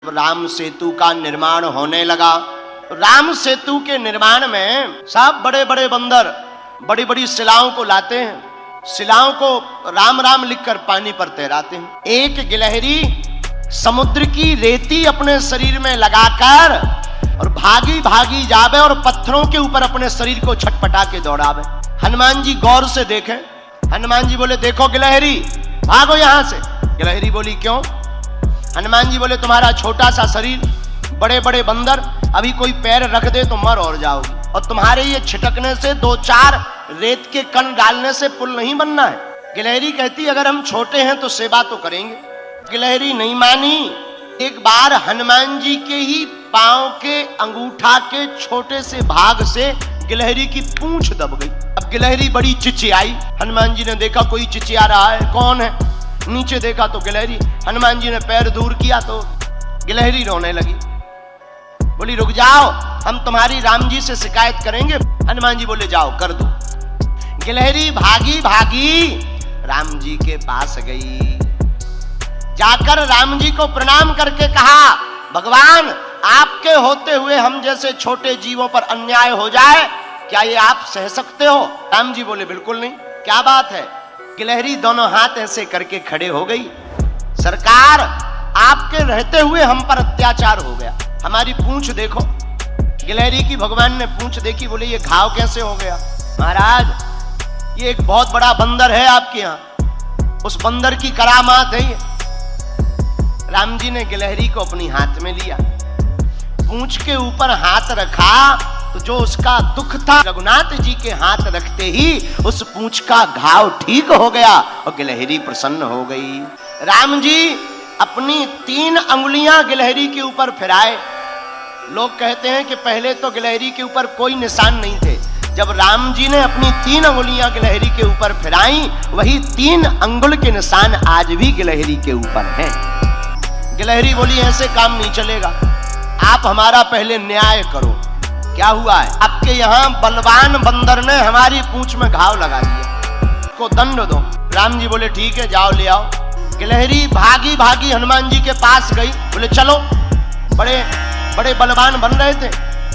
राम सेतु का निर्माण होने लगा। राम सेतु के निर्माण में सब बड़े बड़े बंदर बड़ी बड़ी शिलाओं को लाते हैं, शिलाओं को राम राम लिखकर पानी पर तैराते हैं। एक गिलहरी समुद्र की रेती अपने शरीर में लगाकर और भागी भागी जावे और पत्थरों के ऊपर अपने शरीर को छटपटा के दौड़ावे। हनुमान जी गौर से देखें। हनुमान जी बोले, देखो गिलहरी, भागो यहां से। गिलहरी बोली, क्यों? हनुमान जी बोले, तुम्हारा छोटा सा शरीर, बड़े बड़े बंदर, अभी कोई पैर रख दे तो मर और जाओगी, और तुम्हारे ये छिटकने से 2-4 रेत के कण डालने से पुल नहीं बनना है। गिलहरी कहती, अगर हम छोटे हैं तो सेवा तो करेंगे। गिलहरी नहीं मानी। एक बार हनुमान जी के ही पांव के अंगूठा के छोटे से भाग से गिलहरी की पूंछ दब गई। अब गिलहरी बड़ी चिचियाई। हनुमान जी ने देखा कोई चिचिया रहा है, कौन है? नीचे देखा तो गिलहरी। हनुमान जी ने पैर दूर किया तो गिलहरी रोने लगी। बोली, रुक जाओ, हम तुम्हारी राम जी से शिकायत करेंगे। हनुमान जी बोले, जाओ कर दो। गिलहरी भागी भागी राम जी के पास गई। जाकर राम जी को प्रणाम करके कहा, भगवान, आपके होते हुए हम जैसे छोटे जीवों पर अन्याय हो जाए, क्या ये आप सह सकते हो? राम जी बोले, बिल्कुल नहीं। क्या बात है? गिलहरी दोनों हाथ ऐसे करके खड़े हो गई। सरकार, आपके रहते हुए हम पर अत्याचार हो गया, हमारी पूंछ देखो। गिलहरी की भगवान ने पूंछ देखी। बोले, ये घाव कैसे हो गया? महाराज, ये एक बहुत बड़ा बंदर है आपके यहाँ, उस बंदर की करामात है ये। राम जी ने गिलहरी को अपनी हाथ में लिया, पूंछ के ऊपर हाथ रखा तो जो उसका दुख था, रघुनाथ जी के हाथ रखते ही उस पूंछ का घाव ठीक हो गया और गिलहरी प्रसन्न हो गई। राम जी अपनी 3 अंगुलियां गिलहरी के ऊपर फिराए। लोग कहते हैं कि पहले तो गिलहरी के ऊपर कोई निशान नहीं थे। जब राम जी ने अपनी 3 अंगुलियां गिलहरी के ऊपर फिराई, वही 3 अंगुल के निशान आज भी गिलहरी के ऊपर हैं। गिलहरी बोली, ऐसे काम नहीं चलेगा, आप हमारा पहले न्याय करो। क्या हुआ है? आपके यहाँ बलवान बंदर ने हमारी पूंछ में घाव लगा दिया, को दंड दो। राम जी बोले, ठीक है, जाओ ले आओ। गिलहरी भागी भागी हनुमान जी के पास गई। बोले, चलो, बड़े बड़े बलवान बन रहे थे,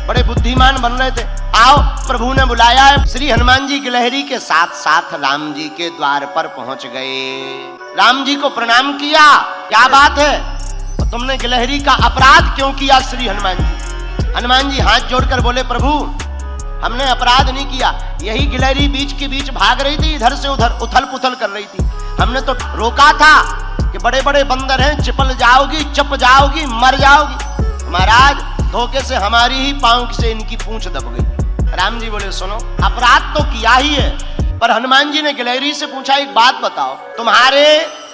बड़े बुद्धिमान बन रहे थे, आओ, प्रभु ने बुलाया है। श्री हनुमान जी गिलहरी के साथ साथ राम जी के द्वार पर पहुंच गए। राम जी को प्रणाम किया। क्या बात है, तुमने गिलहरी का अपराध क्यों किया? श्री हनुमान जी। हनुमान जी हाथ जोड़कर बोले, प्रभु, हमने अपराध नहीं किया, यही गिलहरी बीच के बीच भाग रही थी, इधर से उधर उथल पुथल कर रही थी। हमने तो रोका था कि बड़े बड़े बंदर हैं, चिपल जाओगी, चप जाओगी, मर जाओगी। महाराज, धोखे से हमारी ही पांव से इनकी पूंछ दब गई। राम जी बोले, सुनो, अपराध तो किया ही है, पर हनुमान जी ने गिलहरी से पूछा, एक बात बताओ, तुम्हारे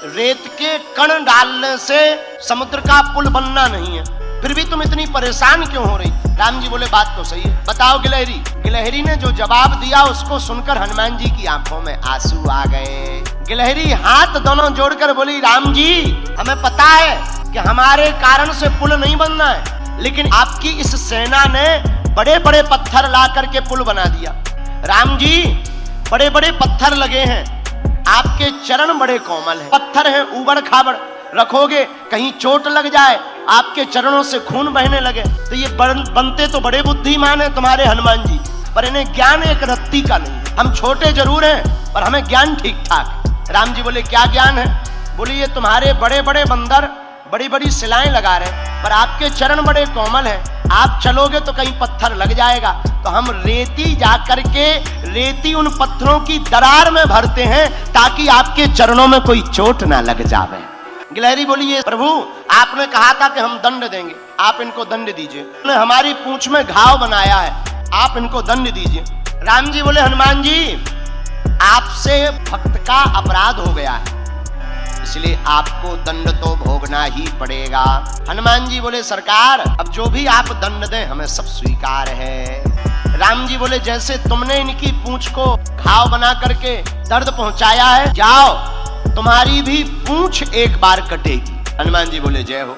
रेत के कण डालने से समुद्र का पुल बनना नहीं है, फिर भी तुम इतनी परेशान क्यों हो रही? राम जी बोले, बात तो सही है, बताओ गिलहरी। गिलहरी ने जो जवाब दिया उसको सुनकर हनुमान जी की आंखों में आंसू आ गए। गिलहरी हाथ दोनों जोड़कर बोली, राम जी, हमें पता है कि हमारे कारण से पुल नहीं बनना है, लेकिन आपकी इस सेना ने बड़े बड़े पत्थर ला करके पुल बना दिया। राम जी, बड़े बड़े पत्थर लगे हैं, आपके चरण बड़े कोमल हैं, पत्थर हैं ऊबड़ खाबड़, रखोगे कहीं चोट लग जाए, आपके चरणों से खून बहने लगे, तो ये बनते तो बड़े बुद्धिमान हैं तुम्हारे हनुमान जी, पर इन्हें ज्ञान एक रत्ती का नहीं। हम छोटे जरूर हैं पर हमें ज्ञान ठीक ठाक। राम जी बोले, क्या ज्ञान है? बोले, ये तुम्हारे बड़े बड़े बंदर बड़ी बड़ी शिलाएं लगा रहे, पर आपके चरण बड़े कोमल हैं, आप चलोगे तो कहीं पत्थर लग जाएगा, तो हम रेती जा करके रेती उन पत्थरों की दरार में भरते हैं ताकि आपके चरणों में कोई चोट ना लग जावे। गिलहरी बोली, ये प्रभु, आपने कहा था कि हम दंड देंगे, आप इनको दंड दीजिए, उन्होंने हमारी पूंछ में घाव बनाया है, आप इनको दंड दीजिए। राम जी बोले, हनुमान जी, आपसे भक्त का अपराध हो गया है, इसलिए आपको दंड तो भोगना ही पड़ेगा। हनुमान जी बोले, सरकार, अब जो भी आप दंड दें हमें सब स्वीकार है। राम जी बोले, जैसे तुमने इनकी पूंछ को घाव बना करके दर्द पहुंचाया है, जाओ, तुम्हारी भी पूंछ एक बार कटेगी। हनुमान जी बोले, जय हो।